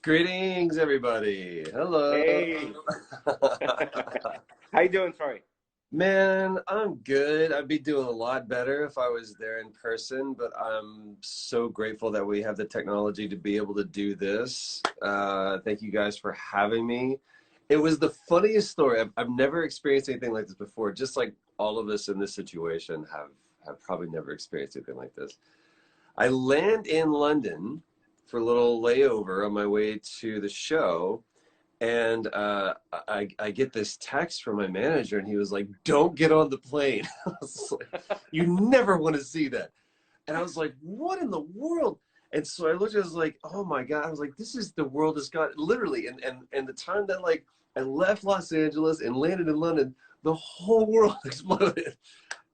Greetings, everybody. Hello. Hey, how you doing, Troy? Man, I'm good. I'd be doing a lot better if I was there in person, but I'm so grateful that we have the technology to be able to do this. Thank you guys for having me. It was the funniest story. I've never experienced anything like this before, just like all of us in this situation have probably never experienced anything like this. I land in London for a little layover on my way to the show. And I get this text from my manager, and he was like, "Don't get on the plane." I was like, "You never want to see that." And I was like, "What in the world?" And so I looked, I was like, "Oh my God." I was like, "This is the world has got literally." And the time that like I left Los Angeles and landed in London, the whole world exploded.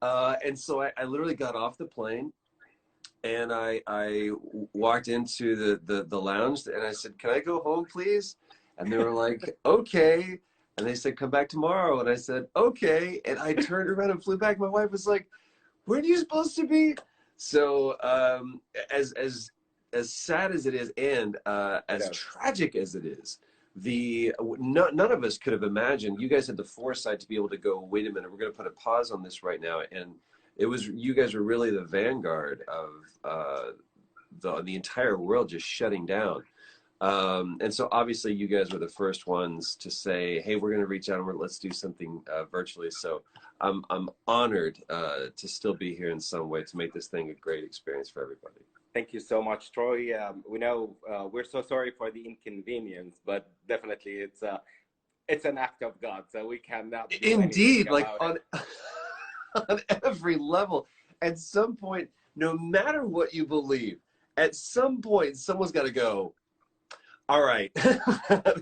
And so I literally got off the plane, and I walked into the lounge, and I said, "Can I go home, please?" And they were like, "Okay." And they said, "Come back tomorrow." And I said, "Okay." And I turned around and flew back. My wife was like, "Where are you supposed to be?" So as sad as it is, and as Yeah. tragic as it is, none of us could have imagined. You guys had the foresight to be able to go, "Wait a minute, we're going to put a pause on this right now." And it was, you guys were really the vanguard of the entire world just shutting down. And so obviously you guys were the first ones to say, "Hey, we're going to reach out and let's do something virtually." So I'm honored to still be here in some way to make this thing a great experience for everybody. Thank you so much, Troy. We know we're so sorry for the inconvenience, but definitely it's an act of God, so we cannot do anything Indeed, like about it. on on every level. At some point, no matter what you believe, at some point someone's got to go, "All right,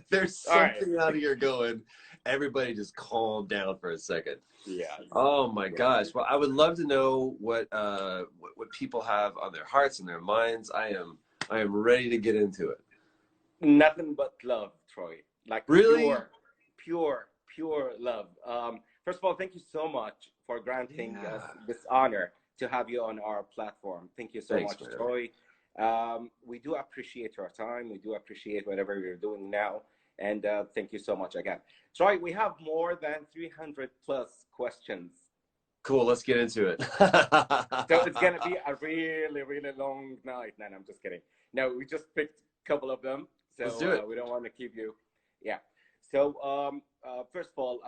there's All right. something out here going. Everybody just calm down for a second." Yes. Oh my Yes. gosh. Well, I would love to know what people have on their hearts and their minds. I am ready to get into it. Nothing but love, Troy. Like Really? pure love. First of all, thank you so much for granting us Yeah. this honor to have you on our platform. Thank you so Thanks, much, man. Troy. We do appreciate your time. We do appreciate whatever you're doing now. And thank you so much again. Troy, we have more than 300 plus questions. Cool. Let's get into it. So it's going to be a really long night. No, I'm just kidding. No, we just picked a couple of them. Let's So do it. we don't want to keep you. Yeah. So first of all,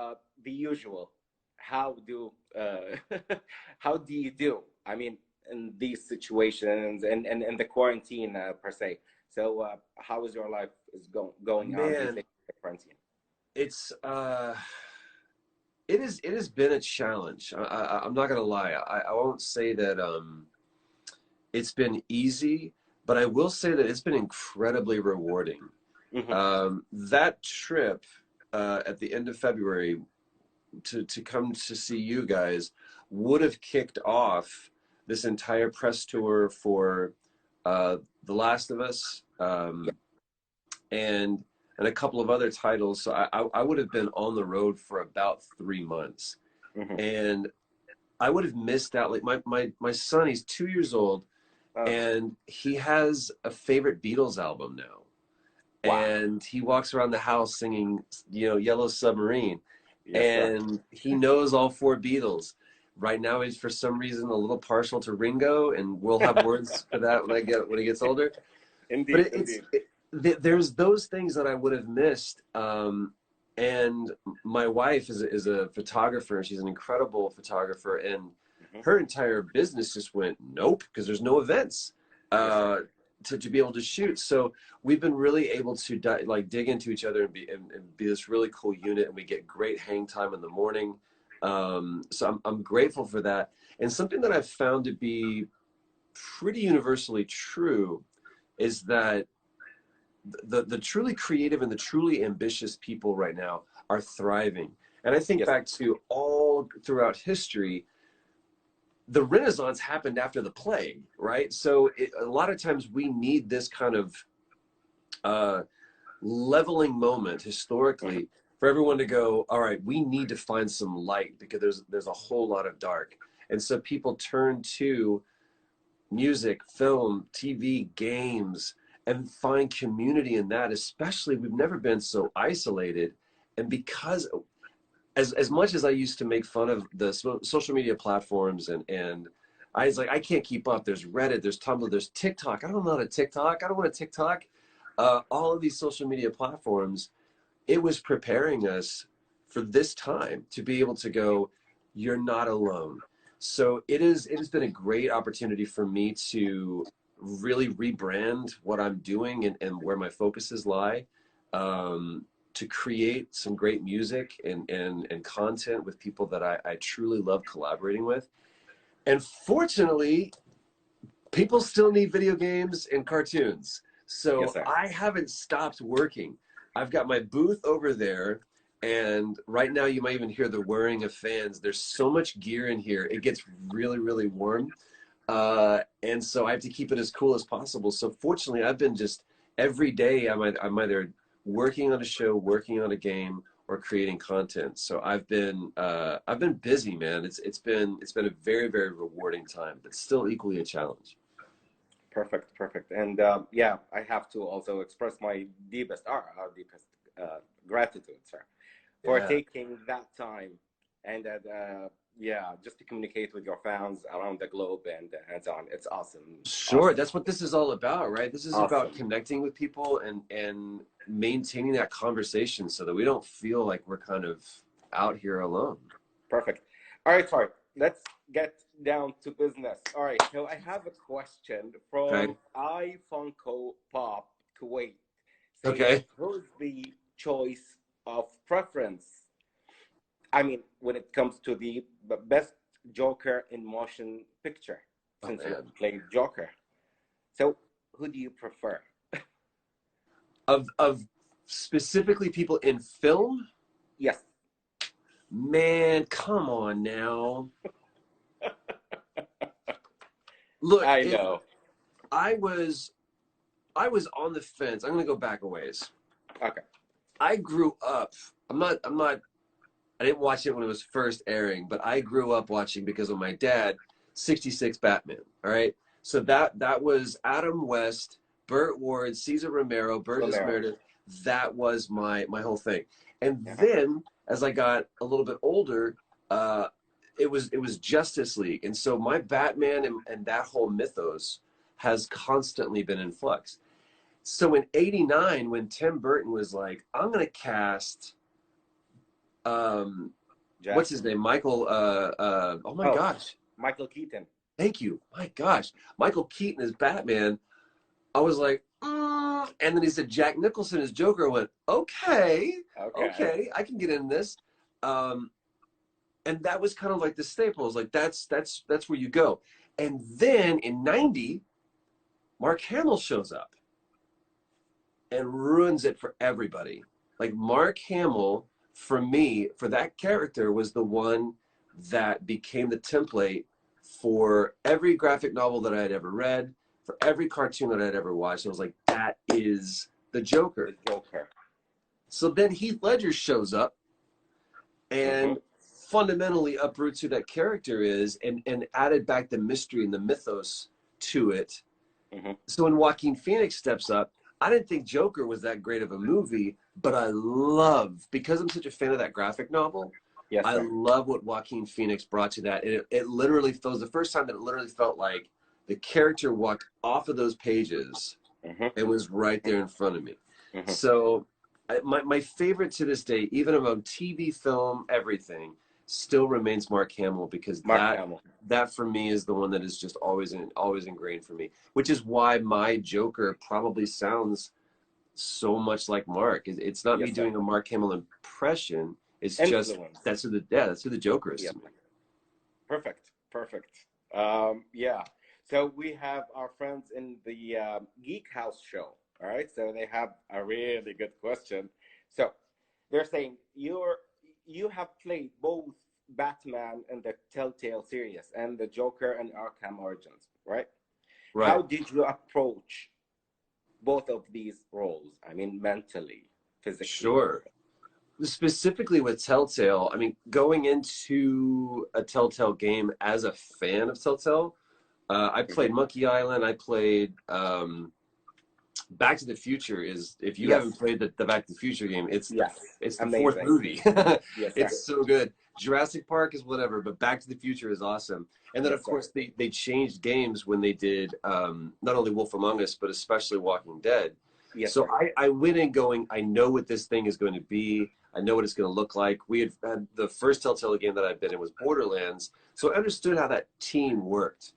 the usual. How do how do you do? I mean, in these situations and the quarantine per se. So how is your life is going on these Man, days of quarantine? it's it has been a challenge. I'm not gonna lie. I won't say that it's been easy, but I will say that it's been incredibly rewarding. Hmm. That trip at the end of February to come to see you guys would have kicked off this entire press tour for The Last of Us, and and a couple of other titles. So I would have been on the road for about 3 months, Hmm. and I would have missed out. Like my son, he's 2 years old, Oh, and he has a favorite Beatles album now, wow. and he walks around the house singing, Yellow Submarine, Yes, sir. and he knows all four Beatles. Right now, he's for some reason a little partial to Ringo, and we'll have words for that when he gets older. But Indeed, it, it's indeed. it, there's those things that I would have missed. And my wife is a photographer. She's an incredible photographer, and Hmm. her entire business just went nope because there's no events Yes, sir. uh, to be able to shoot. So we've been really able to like dig into each other and be this really cool unit, and we get great hang time in the morning. So I'm grateful for that. And something that I've found to be pretty universally true is that the truly creative and the truly ambitious people right now are thriving. And I think Yes. back to all throughout history, the Renaissance happened after the plague, right? So a lot of times we need this kind of uh, leveling moment Mhm. historically for everyone to go, all right, we need to find some light because there's a whole lot of dark. And so people turn to music, film, TV, games, and find community in that. Especially, we've never been so isolated. And because as much as I used to make fun of the social media platforms, and I was like, I can't keep up. There's Reddit, there's Tumblr, there's TikTok. I don't know how to TikTok. I don't want to TikTok. All of these social media platforms, it was preparing us for this time to be able to go, you're not alone. So it has been a great opportunity for me to really rebrand what I'm doing and where my focuses lie. To create some great music and content with people that I truly love collaborating with. And fortunately, people still need video games and cartoons. So Yes, sir. I haven't stopped working. I've got my booth over there, and right now you might even hear the whirring of fans. There's so much gear in here. It gets really, really warm. And so I have to keep it as cool as possible. So fortunately, I've been just every day I'm either working on a show, working on a game, or creating content. So I've been busy, man. It's been a very, very rewarding time, but still equally a challenge. Perfect, perfect. And yeah, I have to also express my deepest, our deepest gratitude, sir, for Yeah. taking that time and yeah, just to communicate with your fans around the globe and so on. It's awesome. Sure, Awesome. that's what this is all about, right? This is about Awesome. connecting with people and maintaining that conversation so that we don't feel like we're kind of out here alone. Perfect. All right, sorry. Let's get down to business. All right. So I have a question Okay. from iFunko Pop Kuwait saying, Okay. who's the choice of preference? I mean, when it comes to the best Joker in motion picture, Oh since you man. played Joker. So who do you prefer? Of specifically people in film? Yes. Man, come on now. Look, I if know. I was on the fence, I'm gonna go back a ways. Okay. I grew up, I didn't watch it when it was first airing, but I grew up watching because of my dad, 66 Batman. All right. So that was Adam West, Burt Ward, Cesar Romero, Burgess Romero. Meredith. That was my whole thing. And Uh-huh. then as I got a little bit older, it was Justice League. And so my Batman and that whole mythos has constantly been in flux. So in '89, when Tim Burton was like, I'm gonna cast what's Jack. his name? Michael oh my Oh, gosh. Michael Keaton. Thank you. My gosh. Michael Keaton as Batman. I was like, and then he said Jack Nicholson as Joker. I went, okay, Okay. okay, I can get in this. And that was kind of like the staple. I was like, that's where you go. And then in '90, Mark Hamill shows up and ruins it for everybody. Like Mark Hamill, for me, for that character, was the one that became the template for every graphic novel that I had ever read, for every cartoon that I'd ever watched. I was like, that is the Joker. The Joker. So then Heath Ledger shows up Mm-hmm. and fundamentally uproots who that character is and added back the mystery and the mythos to it. Mm-hmm. So when Joaquin Phoenix steps up, I didn't think Joker was that great of a movie, but I love, because I'm such a fan of that graphic novel, Yes, I sir. love what Joaquin Phoenix brought to that. And it literally feels the first time that it literally felt like the character walked off of those pages Mm-hmm. and was right there in front of me. Mm-hmm. So my favorite to this day, even about TV, film, everything, still remains Mark Hamill, because Mark Hamill. that for me is the one that is just always ingrained for me, which is why my Joker probably sounds so much like Mark. It's not me Yes, sir. doing a Mark Hamill impression. It's just Influence. that's who the Joker is Yeah. to me. Perfect. Perfect. Yeah. So we have our friends in the Geek House show. All right. So they have a really good question. So they're saying you have played both Batman and the Telltale series and the Joker and Arkham Origins, right? How Right. did you approach both of these roles? I mean, mentally, physically. Sure. Specifically with Telltale, I mean, going into a Telltale game as a fan of Telltale, I played Mm-hmm. Monkey Island. I played Back to the Future is, if you Yes. haven't played the Back to the Future game, Yes. it's the fourth Amazing. movie. Yes, sir. It's so good. Jurassic Park is whatever, but Back to the Future is awesome. And then Yes, of sir. course they changed games when they did not only Wolf Among Us, but especially Walking Dead. Yes, So sir. I went in going, I know what this thing is going to be. I know what it's going to look like. We had the first Telltale game that I've been in was Borderlands, so I understood how that team worked.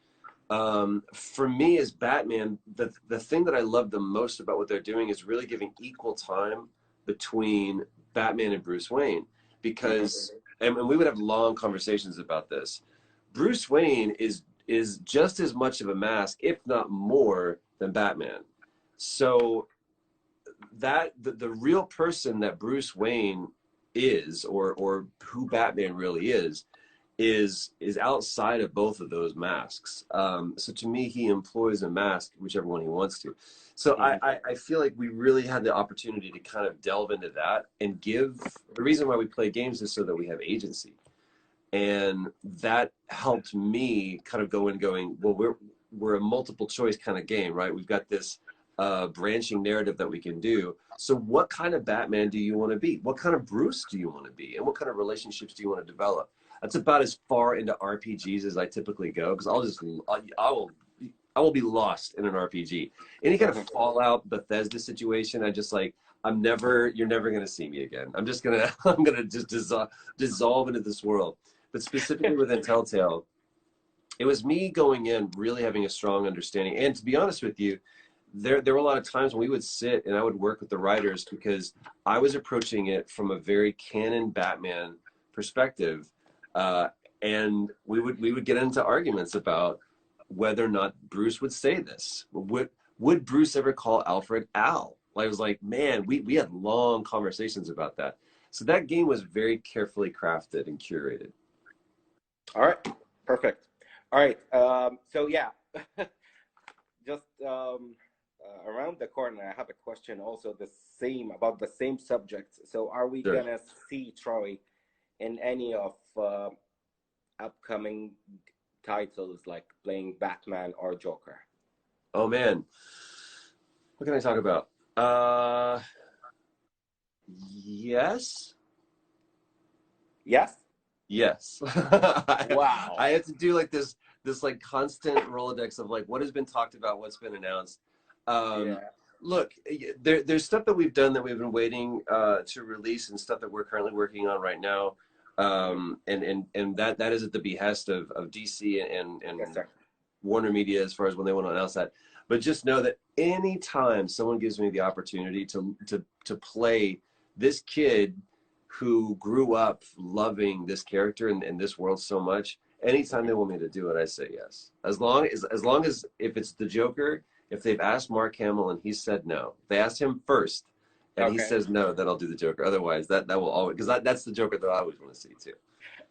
For me as Batman, the thing that I love the most about what they're doing is really giving equal time between Batman and Bruce Wayne, because and we would have long conversations about this. Bruce Wayne is just as much of a mask, if not more, than Batman. So that the real person that Bruce Wayne is, or who Batman really is outside of both of those masks. So to me, he employs a mask, whichever one he wants to. So I feel like we really had the opportunity to kind of delve into that and give, the reason why we play games is so that we have agency. And that helped me kind of go in going, well, we're a multiple choice kind of game, right? We've got this branching narrative that we can do. So what kind of Batman do you want to be? What kind of Bruce do you want to be? And what kind of relationships do you want to develop? That's about as far into RPGs as I typically go, because I will be lost in an RPG. Any kind of Fallout, Bethesda situation, you're never going to see me again. I'm going to just dissolve into this world. But specifically within Telltale, it was me going in really having a strong understanding. And to be honest with you, there were a lot of times when we would sit and I would work with the writers, because I was approaching it from a very canon Batman perspective, and we would get into arguments about whether or not Bruce would say this. Would Bruce ever call Alfred Al? I was like, man, we had long conversations about that. So that game was very carefully crafted and curated. All right. Perfect. All right. So yeah, just around the corner, I have a question also about the same subject. So are we Sure. gonna see Troy in any of upcoming titles, like playing Batman or Joker? Oh man, what can I talk about? Yes. Yes. Yes. Wow. I have to do like this like constant Rolodex of like what has been talked about, what's been announced. Yeah. Look, there's stuff that we've done that we've been waiting to release, and stuff that we're currently working on right now. And that is at the behest of DC and Yes, sir. Warner Media as far as when they want to announce that. But just know that anytime someone gives me the opportunity to play this kid who grew up loving this character and this world so much, anytime they want me to do it, I say yes. As long as if it's the Joker, if they've asked Mark Hamill and he said no, they asked him first and he Okay. says no, then I'll do the Joker. Otherwise, that will always, because that's the Joker that I always want to see too.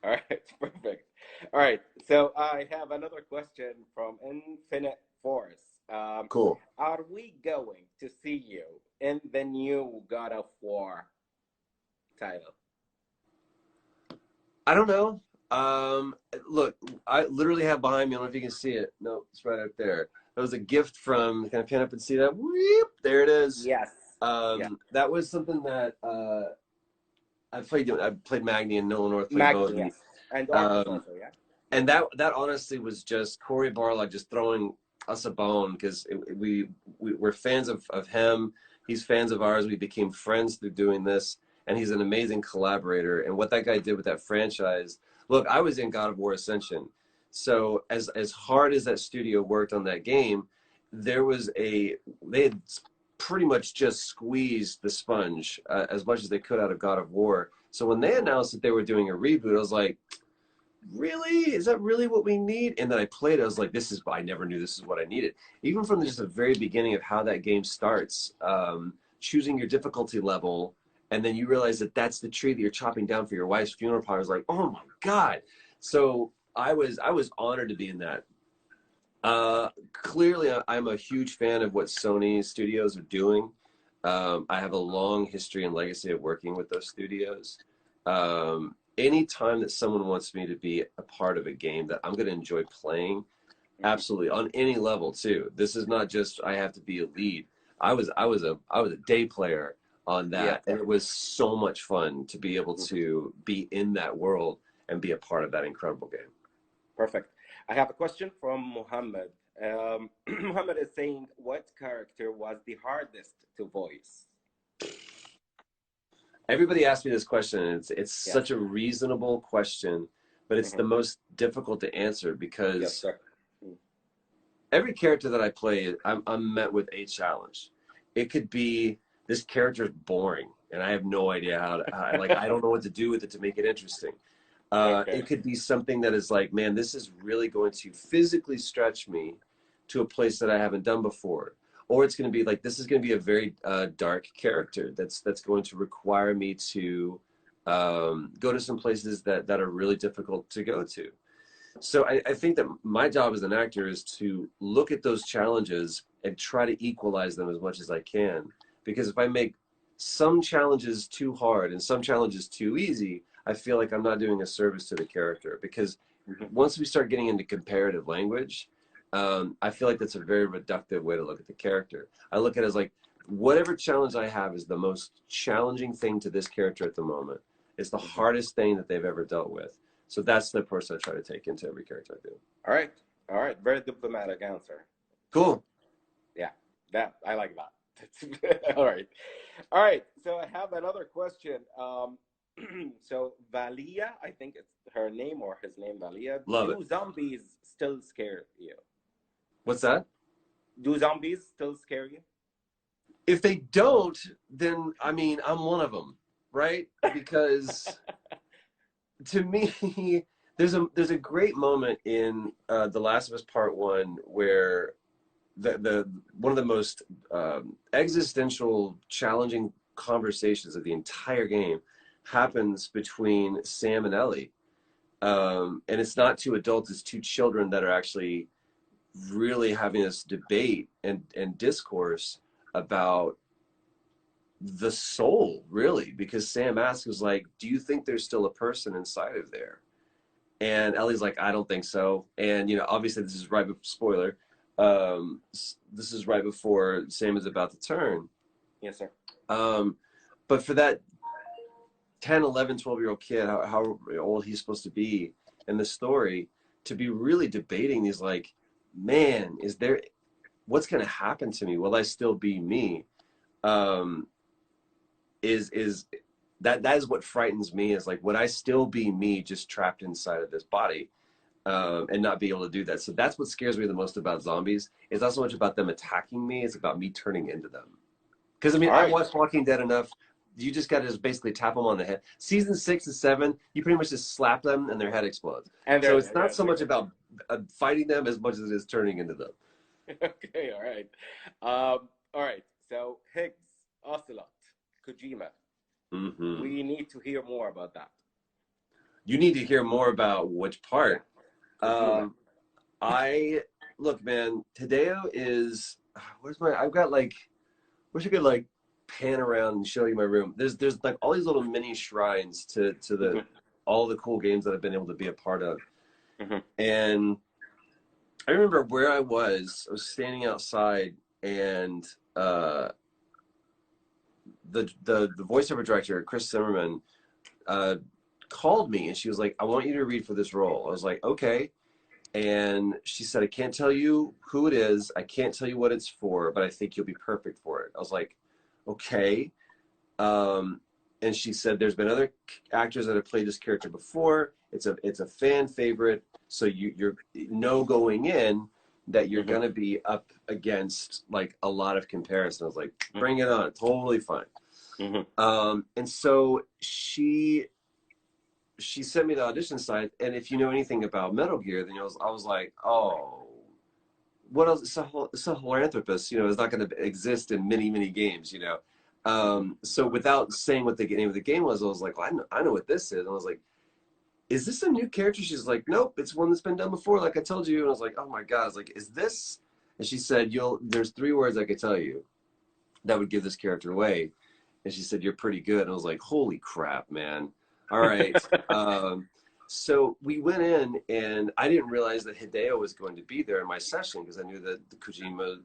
All right. Perfect. All right. So I have another question from Infinite Force. Cool. Are we going to see you in the new God of War title? I don't know. Look, I literally have behind me, I don't know if you can see it. No, it's right up there. That was a gift from, can I pan up and see that? Weep, there it is. Yes. Yeah. That was something that I played Magni and Nolan North played Magni, Bodhi. yes. And Orcus also, yeah. And that honestly was just Corey Barlog just throwing us a bone, because we're fans of him. He's fans of ours. We became friends through doing this, and he's an amazing collaborator. And what that guy did with that franchise, look, I was in God of War Ascension. So as hard as that studio worked on that game, they had pretty much just squeezed the sponge as much as they could out of God of War. So when they announced that they were doing a reboot, I was like, really? Is that really what we need? And then I played it. I was like, I never knew this is what I needed. Even from just the very beginning of how that game starts, choosing your difficulty level, and then you realize that that's the tree that you're chopping down for your wife's funeral parlor. I was like, oh my God. So I was honored to be in that. Clearly, I'm a huge fan of what Sony Studios are doing. I have a long history and legacy of working with those studios. Anytime that someone wants me to be a part of a game that I'm going to enjoy playing, absolutely, on any level too. This is not just I have to be a lead. I was a day player on Yeah. that, and it was so much fun to be able to be in that world and be a part of that incredible game. Perfect. I have a question from Muhammad. Muhammad is saying, what character was the hardest to voice? Everybody asks me this question, and it's Yes. such a reasonable question, but it's the most difficult to answer Yes, because sir. Mm. every character that I play, I'm met with a challenge. It could be this character is boring, and I have no idea like I don't know what to do with it to make it interesting. Okay. It could be something that is like, man, this is really going to physically stretch me to a place that I haven't done before. Or it's going to be like, this is going to be a very dark character that's going to require me to go to some places that are really difficult to go to. So I think that my job as an actor is to look at those challenges and try to equalize them as much as I can. Because if I make some challenges too hard and some challenges too easy, I feel like I'm not doing a service to the character. Because once we start getting into comparative language, I feel like that's a very reductive way to look at the character. I look at it as like, whatever challenge I have is the most challenging thing to this character at the moment. It's the hardest thing that they've ever dealt with. So that's the approach I try to take into every character I do. All right. All right. Very diplomatic answer. Cool. Yeah, that I like that. All right. All right. So I have another question. So Valia, I think it's her name or his name, Valia. Love it. Do zombies still scare you? What's that? Do zombies still scare you? If they don't, then I mean, I'm one of them, right? Because to me, there's a great moment in The Last of Us Part One where the one of the most existential, challenging conversations of the entire game happens between Sam and Ellie, and it's not two adults; it's two children that are actually really having this debate and discourse about the soul, really, because Sam asks, was like, do you think there's still a person inside of there? And Ellie's like, I don't think so. And, you know, obviously this is right before, spoiler, this is right before Sam is about to turn. Yes, sir. But for that 10, 11, 12-year-old kid, how old he's supposed to be in the story, to be really debating these, like, man, is there, what's going to happen to me? Will I still be me? Is that is what frightens me, is like, would I still be me just trapped inside of this body and not be able to do that? So that's what scares me the most about zombies. It's not so much about them attacking me, it's about me turning into them. Because I mean, I've watched Walking Dead enough. You just got to just basically tap them on the head. Season 6 and 7, you pretty much just slap them and their head explodes. And so it's not so much about fighting them as much as it is turning into them. Okay, all right. All right, so Higgs, Ocelot, Kojima. We need to hear more about that. You need to hear more about which part. Look, man, Hideo is, I've got like, wish I could like pan around and show you my room. There's like all these little mini shrines to the all the cool games that I've been able to be a part of. And I remember where I was standing outside, and the voiceover director, Chris Zimmerman, called me, and she was like, I want you to read for this role. I was like, okay. And she said, I can't tell you who it is, I can't tell you what it's for, but I think you'll be perfect for it. I was like, okay. And she said, there's been other actors that have played this character before. It's a fan favorite. So you're going in that you're going to be up against like a lot of comparison. I was like, bring it on. Totally fine. And so she sent me the audition site. And if you know anything about Metal Gear, then I was like, oh, what else? Sahelanthropus, is not going to exist in many, many games, So without saying what the name of the game was, I was like, well, I know what this is. And I was like, is this a new character? She's like, nope, it's one that's been done before, like I told you. And I was like, oh my God. I was like, is this? And she said, there's 3 words I could tell you that would give this character away. And she said, you're pretty good. And I was like, holy crap, man. All right. So we went in, and I didn't realize that Hideo was going to be there in my session, because I knew that the Kojima,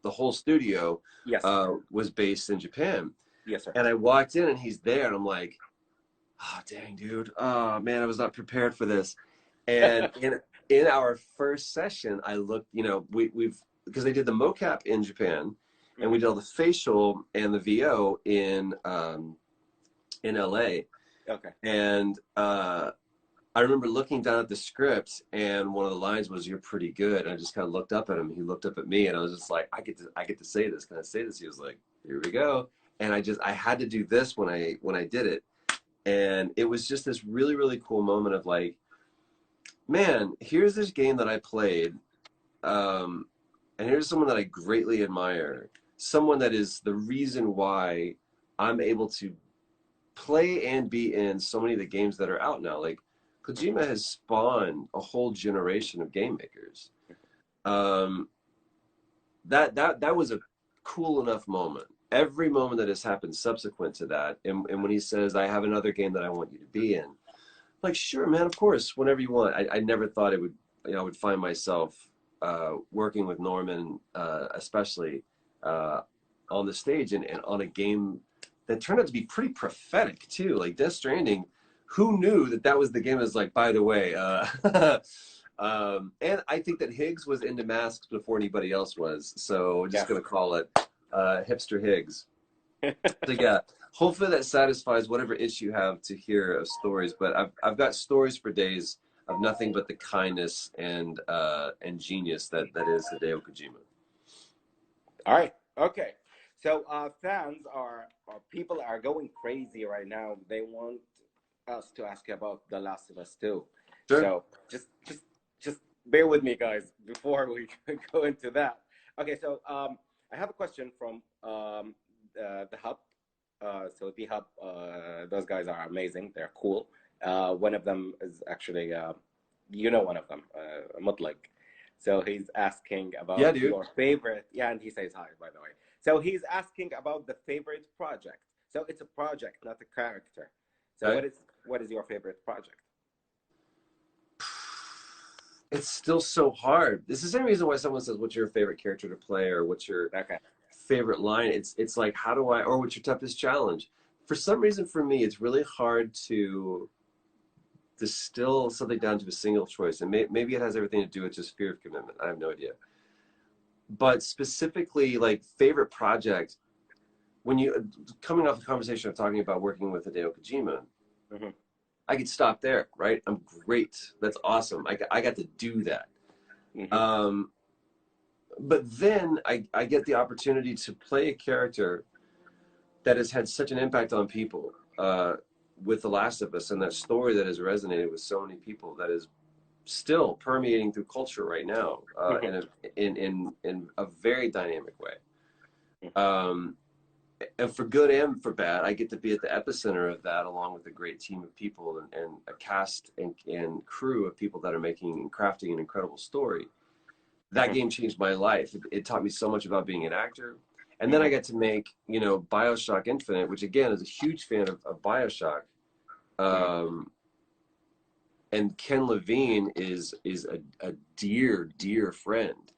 the whole studio Yes. was based in Japan. Yes, sir. And I walked in and he's there and I'm like, oh, dang, dude. Oh, man, I was not prepared for this. And in our first session, I looked, you know, we've, because they did the mocap in Japan and we did all the facial and the VO in LA. Okay. And I remember looking down at the script and one of the lines was, "You're pretty good." And I just kind of looked up at him. He looked up at me and I was just like, I get to say this. Can I say this? He was like, "Here we go." And I had to do this when I did it. And it was just this really, really cool moment of like, man, here's this game that I played. And here's someone that I greatly admire. Someone that is the reason why I'm able to play and be in so many of the games that are out now. Like, Kojima has spawned a whole generation of game makers. That was a cool enough moment. Every moment that has happened subsequent to that, and when he says, "I have another game that I want you to be in," like, sure, man, of course, whenever you want. I never thought it would, you know, I would find myself working with Norman, especially on the stage and on a game that turned out to be pretty prophetic too. Like Death Stranding, who knew that that was the game? Is like, by the way, and I think that Higgs was into masks before anybody else was. So we're just gonna call it hipster Higgs. So yeah, hopefully that satisfies whatever itch you have to hear of stories. But I've got stories for days of nothing but the kindness and genius that is Hideo Kojima. All right. Okay. So fans or people are going crazy right now. They want us to ask you about The Last of Us 2. Sure. So just bear with me, guys, before we go into that. Okay. So I have a question from the Hub. So the Hub, those guys are amazing. They're cool. One of them is actually, you know, one of them, Mutlik. So he's asking about your favorite. Yeah, and he says hi, by the way. So he's asking about the favorite project. So it's a project, not a character. So what is your favorite project? It's still so hard. This is the same reason why someone says, "What's your favorite character to play?" or "What's your favorite line?" It's like, how do I, or what's your toughest challenge? For some reason, for me, it's really hard to distill something down to a single choice, and maybe it has everything to do with just fear of commitment. I have no idea. But specifically, like, favorite project, when you coming off the conversation of talking about working with Hideo Kojima, I could stop there, right? I'm great. That's awesome. I got to do that. But then I get the opportunity to play a character that has had such an impact on people with The Last of Us, and that story that has resonated with so many people, that is still permeating through culture right now in a very dynamic way. And for good and for bad, I get to be at the epicenter of that, along with a great team of people and a cast and crew of people that are making and crafting an incredible story. That game changed my life. It taught me so much about being an actor. And then I got to make, you know, BioShock Infinite, which again is a huge fan of BioShock. And Ken Levine is a dear friend.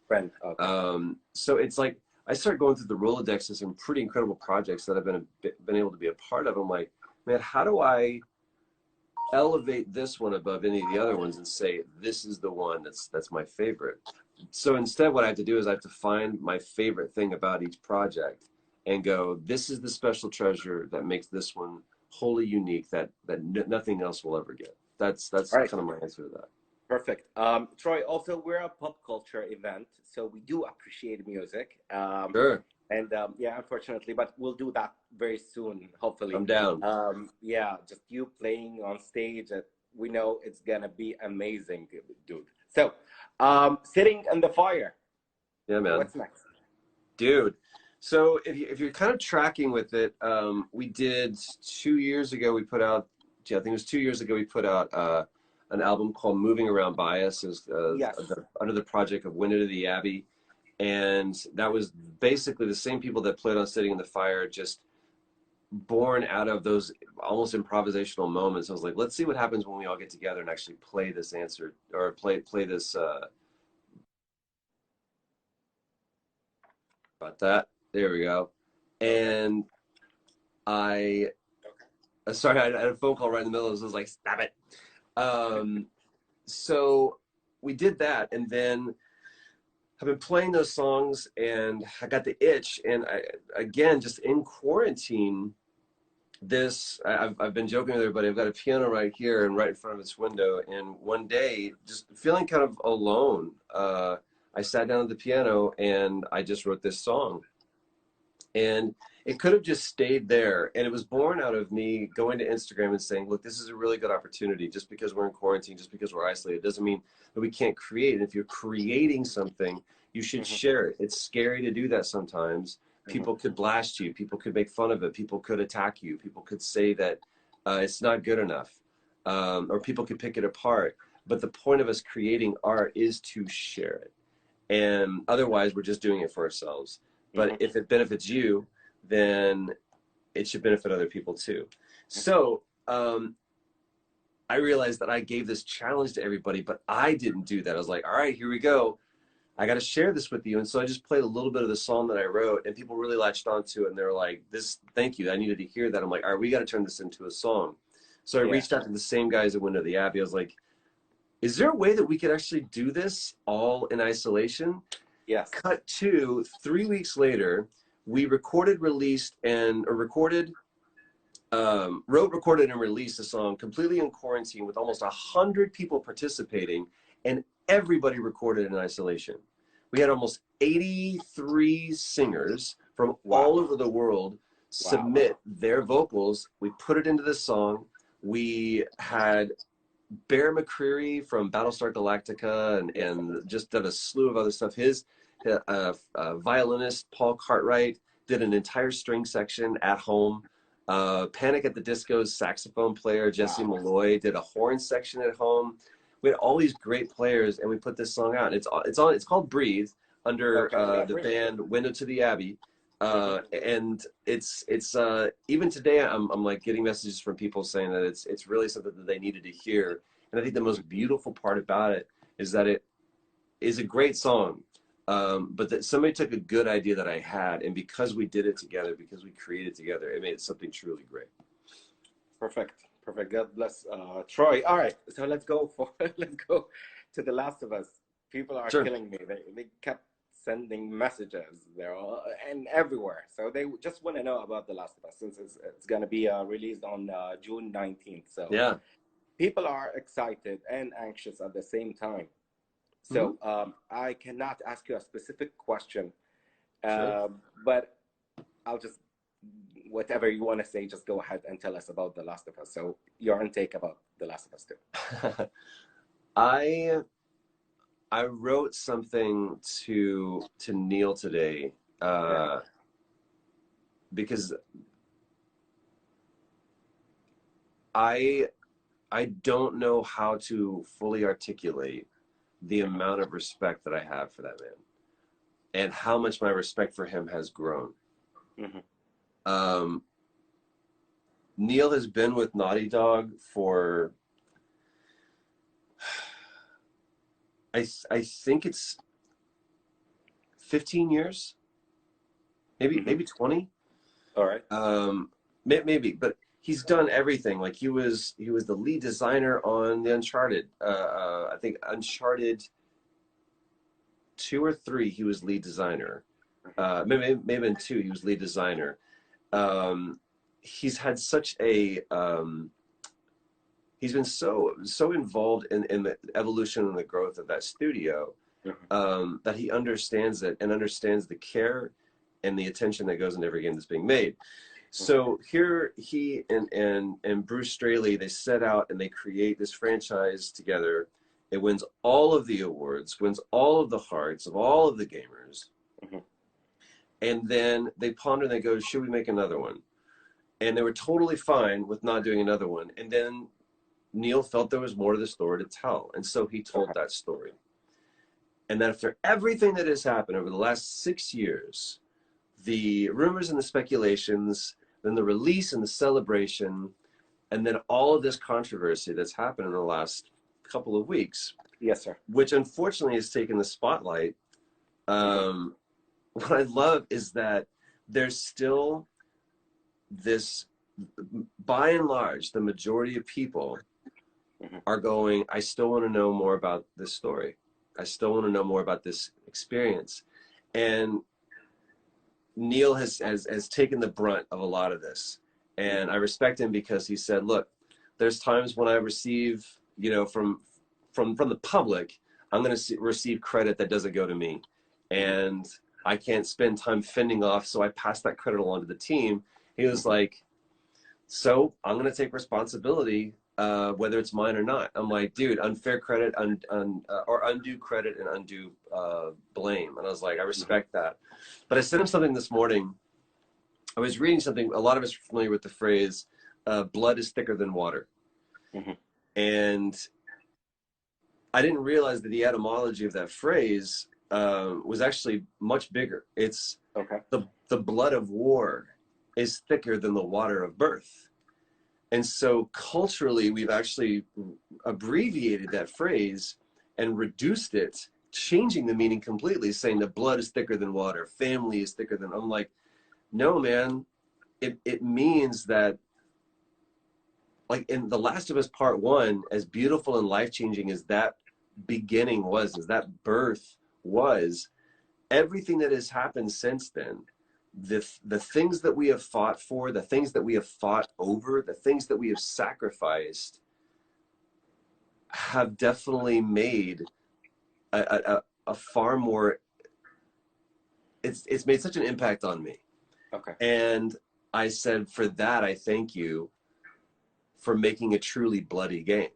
So it's like, I started going through the Rolodex of some pretty incredible projects that I've been able to be a part of. I'm like, man, how do I elevate this one above any of the other ones and say, this is the one that's my favorite? So instead, what I have to do is I have to find my favorite thing about each project and go, this is the special treasure that makes this one wholly unique, that nothing else will ever get. That's kind of my answer to that. Perfect. Troy, also, we're a pop culture event, so we do appreciate music. Sure. And yeah, unfortunately, but we'll do that very soon, hopefully. I'm down. Yeah, just you playing on stage. We know it's going to be amazing, dude. So, Sitting in the Fire. Yeah, man. What's next? Dude. So if you're kind of tracking with it, we did 2 years ago, we put out, I think it was 2 years ago, we put out an album called Moving Around Bias, under the project of Winter to the Abbey. And that was basically the same people that played on Sitting in the Fire, just born out of those almost improvisational moments. I was like, let's see what happens when we all get together and actually play this answer, or play this about that. There we go. Okay. And I, sorry, I had a phone call right in the middle. I was like, stop it. Um, so we did that, and then I've been playing those songs, and I got the itch. And I, again, just in quarantine, I've been joking with everybody. I've got a piano right here and right in front of this window. And one day, just feeling kind of alone, I sat down at the piano and I just wrote this song. And it could have just stayed there. And it was born out of me going to Instagram and saying, look, this is a really good opportunity. Just because we're in quarantine, just because we're isolated, doesn't mean that we can't create. And if you're creating something, you should share it. It's scary to do that sometimes. People could blast you. People could make fun of it. People could attack you. People could say that it's not good enough. Or people could pick it apart. But the point of us creating art is to share it. And otherwise, we're just doing it for ourselves. But if it benefits you, then it should benefit other people too. So I realized that I gave this challenge to everybody, but I didn't do that. I was like, all right, here we go. I got to share this with you. And so I just played a little bit of the song that I wrote, and people really latched onto it. And they were like, thank you. I needed to hear that. I'm like, all right, we got to turn this into a song. So I reached out to the same guys that went to the Abbey. I was like, is there a way that we could actually do this all in isolation? Yes. Cut to 3 weeks later, we recorded, released, and recorded, wrote, recorded, and released a song completely in quarantine with almost 100 people participating, and everybody recorded in isolation. We had almost 83 singers from all over the world submit their vocals. We put it into this song. We had Bear McCreary from Battlestar Galactica and just did a slew of other stuff. His violinist, Paul Cartwright, did an entire string section at home. Panic at the Disco's saxophone player, Jesse Malloy, did a horn section at home. We had all these great players, and we put this song out. It's called Breathe under the band Window to the Abbey. And it's even today I'm like getting messages from people saying that it's really something that they needed to hear. And I think the most beautiful part about it is that it is a great song, but that somebody took a good idea that I had, and because we did it together, because we created together, it made something truly great. Perfect. God bless Troy. All right, so let's go to The Last of Us. People are killing me. They kept sending messages there and everywhere. So they just want to know about The Last of Us, since it's going to be released on June 19th. So yeah, people are excited and anxious at the same time. So I cannot ask you a specific question, but I'll just, whatever you want to say, just go ahead and tell us about The Last of Us. So your intake about The Last of Us 2. I wrote something to Neil today because I don't know how to fully articulate the amount of respect that I have for that man and how much my respect for him has grown. Neil has been with Naughty Dog for I think it's 15 years, maybe 20. All right. Maybe, but he's done everything. Like he was the lead designer on the Uncharted. I think Uncharted 2 or 3. He was lead designer. Maybe in 2 he was lead designer. He's had such a he's been so involved in the evolution and the growth of that studio that he understands it and understands the care and the attention that goes into every game that's being made. So here he and Bruce Straley, they set out and they create this franchise together. It wins all of the awards, wins all of the hearts of all of the gamers. And then they ponder and they go, should we make another one? And they were totally fine with not doing another one. And then Neil felt there was more to the story to tell. And so he told that story. And that after everything that has happened over the last 6 years, the rumors and the speculations, then the release and the celebration, and then all of this controversy that's happened in the last couple of weeks. Yes, sir. Which unfortunately has taken the spotlight what I love is that there's still this, by and large, the majority of people are going, I still want to know more about this story. I still want to know more about this experience. And Neil has taken the brunt of a lot of this. And I respect him because he said, look, there's times when I receive, you know, from the public, I'm going to receive credit that doesn't go to me. And I can't spend time fending off, so I pass that credit along to the team. He was like, so I'm going to take responsibility, whether it's mine or not. I'm like, dude, unfair credit or undue credit and undue blame. And I was like, I respect that. But I sent him something this morning. I was reading something. A lot of us are familiar with the phrase, blood is thicker than water. And I didn't realize that the etymology of that phrase was actually much bigger. It's the blood of war is thicker than the water of birth. And so culturally, we've actually abbreviated that phrase and reduced it, changing the meaning completely, saying that blood is thicker than water, family is thicker than, I'm like, no, man, it means that, like in The Last of Us Part 1, as beautiful and life-changing as that beginning was, as that birth was, everything that has happened since then, the things that we have fought for, the things that we have fought over, the things that we have sacrificed have definitely made a far more, it's made such an impact on me. And I said, for that, I thank you for making a truly bloody game.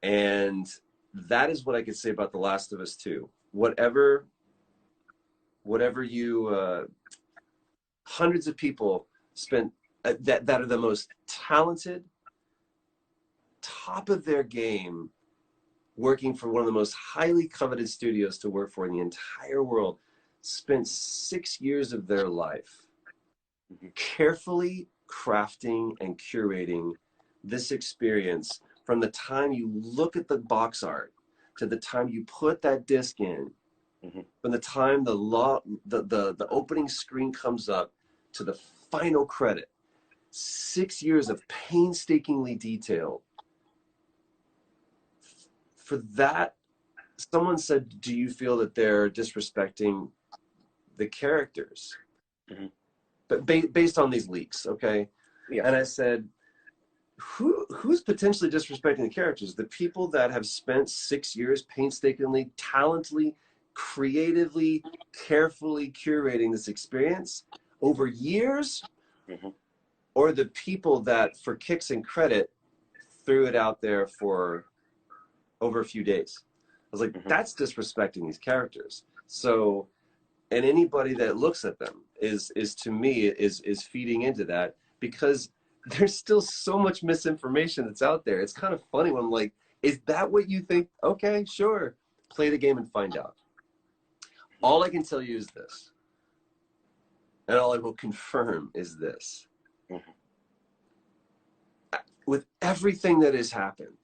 And that is what I could say about The Last of Us 2. Whatever you, hundreds of people spent that are the most talented, top of their game, working for one of the most highly coveted studios to work for in the entire world, spent 6 years of their life carefully crafting and curating this experience, from the time you look at the box art to the time you put that disc in, from the time the opening screen comes up to the final credit. 6 years of painstakingly detailed. For that, someone said, do you feel that they're disrespecting the characters? But based on these leaks, okay? And I said, who's potentially disrespecting the characters? The people that have spent 6 years painstakingly, talentedly, creatively, carefully curating this experience over years, or the people that, for kicks and credit, threw it out there for over a few days? I was like, that's disrespecting these characters. So, and anybody that looks at them is to me is feeding into that, because there's still so much misinformation that's out there. It's kind of funny when I'm like, is that what you think? Okay, sure. Play the game and find out. All I can tell you is this, and all I will confirm is this. With everything that has happened,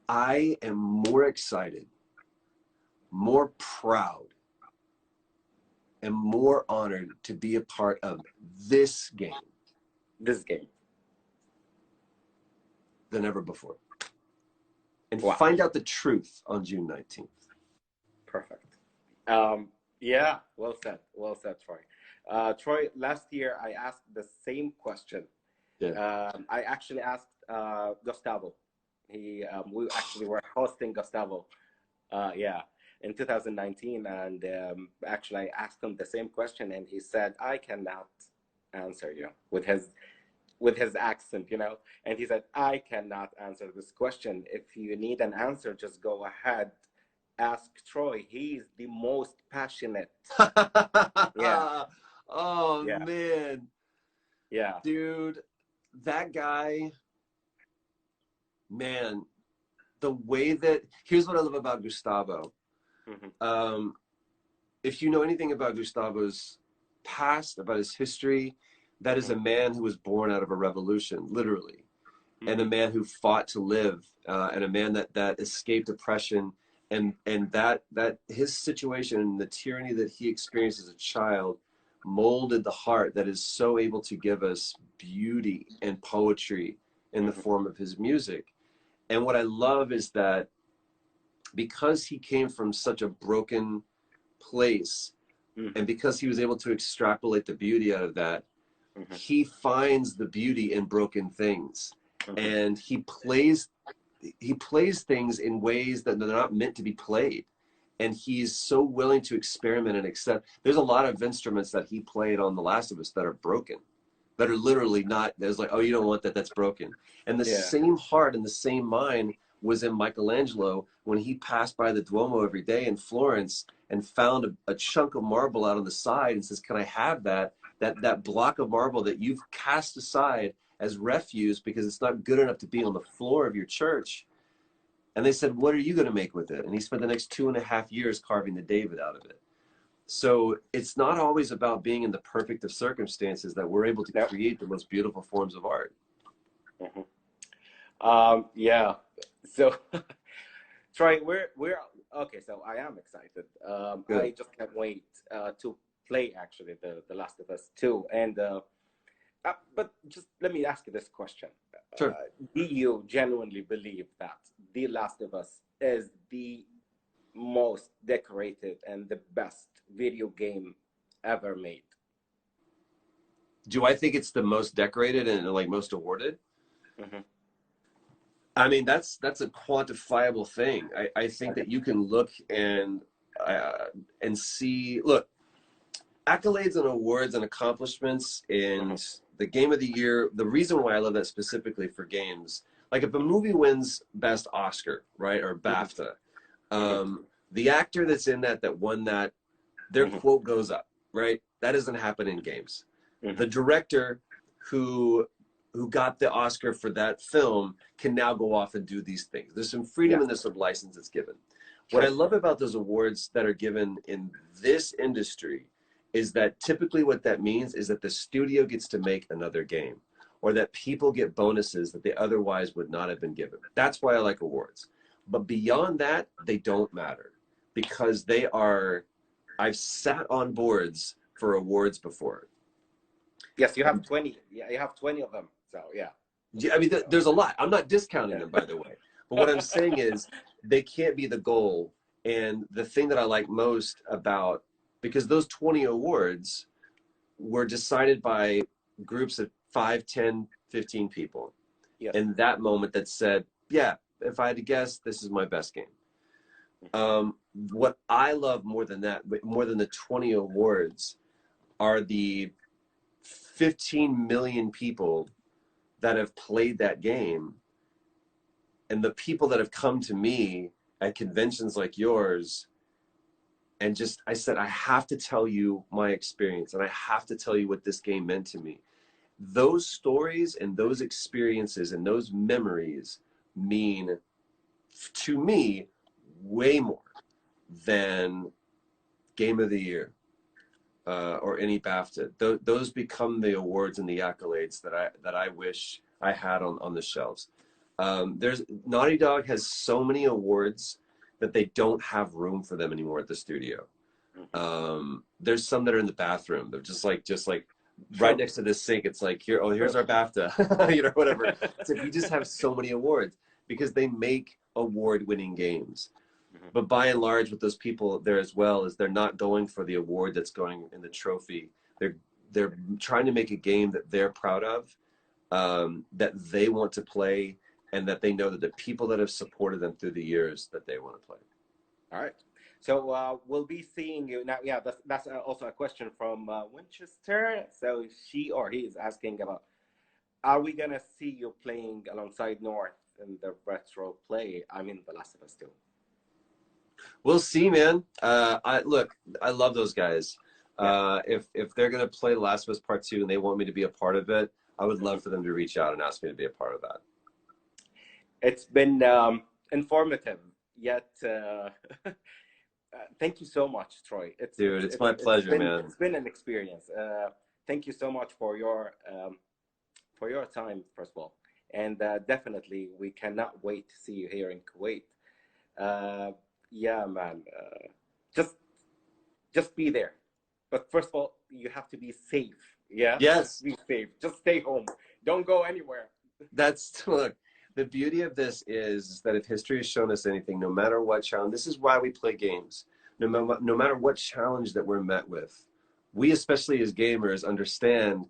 I am more excited, more proud, and more honored to be a part of this game. Than ever before. And find out the truth on June 19th. Perfect. Yeah, well said, Troy. Troy, last year I asked the same question. I actually asked Gustavo. We actually were hosting Gustavo, in 2019, and actually I asked him the same question, and he said, I cannot answer you, with his accent, you know. And he said, I cannot answer this question. If you need an answer, just go ahead, ask Troy. He's the most passionate. Man. Dude, that guy, man, the way that, here's what I love about Gustavo. If you know anything about Gustavo's past, about his history, that is a man who was born out of a revolution, literally, and a man who fought to live, and a man that escaped oppression and that his situation and the tyranny that he experienced as a child molded the heart that is so able to give us beauty and poetry in the form of his music. And what I love is that because he came from such a broken place, and because he was able to extrapolate the beauty out of that, he finds the beauty in broken things, and he plays things in ways that they're not meant to be played. And he's so willing to experiment and accept. There's a lot of instruments that he played on The Last of Us that are broken, that are literally not, there's like, oh, you don't want that, that's broken. And the same heart and the same mind was in Michelangelo when he passed by the Duomo every day in Florence and found a chunk of marble out on the side and says, can I have that block of marble that you've cast aside as refuse because it's not good enough to be on the floor of your church? And they said, what are you going to make with it? And he spent the next 2.5 years carving the David out of it. So it's not always about being in the perfect of circumstances that we're able to create the most beautiful forms of art. Yeah. So, Troy, we're okay. So I am excited. I just can't wait to play actually the Last of Us 2. And but just let me ask you this question. Sure. Do you genuinely believe that The Last of Us is the most decorated and the best video game ever made? Do I think it's the most decorated and like most awarded? I mean, that's a quantifiable thing. I think that you can look and see, look, accolades and awards and accomplishments and the game of the year. The reason why I love that specifically for games, like if a movie wins best Oscar, right, or BAFTA, the actor that's in that won that, their quote goes up, right? That doesn't happen in games. The director who got the Oscar for that film can now go off and do these things. There's some freedom and there's some license that's given. What I love about those awards that are given in this industry is that typically what that means is that the studio gets to make another game, or that people get bonuses that they otherwise would not have been given. That's why I like awards. But beyond that, they don't matter, because they are, I've sat on boards for awards before. Yes, you have 20. Yeah, you have 20 of them. So yeah. I mean, there's a lot. I'm not discounting them, by the way. But what I'm saying is they can't be the goal. And the thing that I like most about, because those 20 awards were decided by groups of 5, 10, 15 people. In that moment that said, yeah, if I had to guess, this is my best game. What I love more than that, more than the 20 awards, are the 15 million people that have played that game, and the people that have come to me at conventions like yours, and just, I said, I have to tell you my experience, and I have to tell you what this game meant to me. Those stories and those experiences and those memories mean to me way more than Game of the Year or any BAFTA. Those become the awards and the accolades that I wish I had on the shelves. There's Naughty Dog has so many awards that they don't have room for them anymore at the studio. There's some that are in the bathroom. They're just like right next to this sink. It's like, here, oh, here's our BAFTA, you know, whatever. So we just have so many awards because they make award-winning games. But by and large, with those people there as well, is they're not going for the award that's going in the trophy. They're trying to make a game that they're proud of, that they want to play, and that they know that the people that have supported them through the years, that they want to play. All right. So we'll be seeing you now. Yeah, that's also a question from Winchester. So she or he is asking about, are we gonna see you playing alongside North in the retro play? I mean, The Last of Us 2. We'll see, man. I love those guys. If they're gonna play The Last of Us Part 2 and they want me to be a part of it, I would love for them to reach out and ask me to be a part of that. It's been informative, yet thank you so much, Troy. It's my pleasure, man. It's been an experience. Thank you so much for your time, first of all, and definitely we cannot wait to see you here in Kuwait. Yeah, man. Just just be there. But first of all, you have to be safe. Yeah, just Yes, be safe. Just stay home. Don't go anywhere. that's look. The beauty of this is that if history has shown us anything, no matter what challenge, this is why we play games. No matter what challenge that we're met with, we, especially as gamers, understand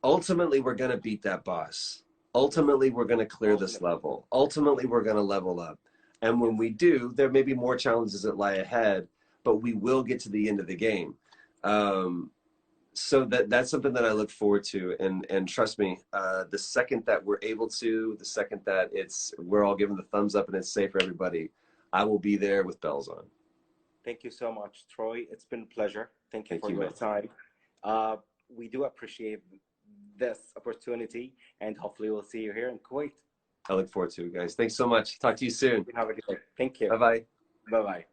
ultimately we're going to beat that boss. Ultimately, we're going to clear this Ultimately, level. Ultimately, we're going to level up. And when yes. we do, there may be more challenges that lie ahead, but we will get to the end of the game. Um, so that's something that I look forward to. And trust me, the second that we're able to, the second that we're all giving the thumbs up and it's safe for everybody, I will be there with bells on. Thank you so much, Troy. It's been a pleasure. Thank you Thank for you, your man. time. We do appreciate this opportunity, and hopefully we'll see you here in Kuwait. I look forward to it, guys. Thanks so much. Talk to you soon. You have a good day. Thank you. Bye bye. Bye bye.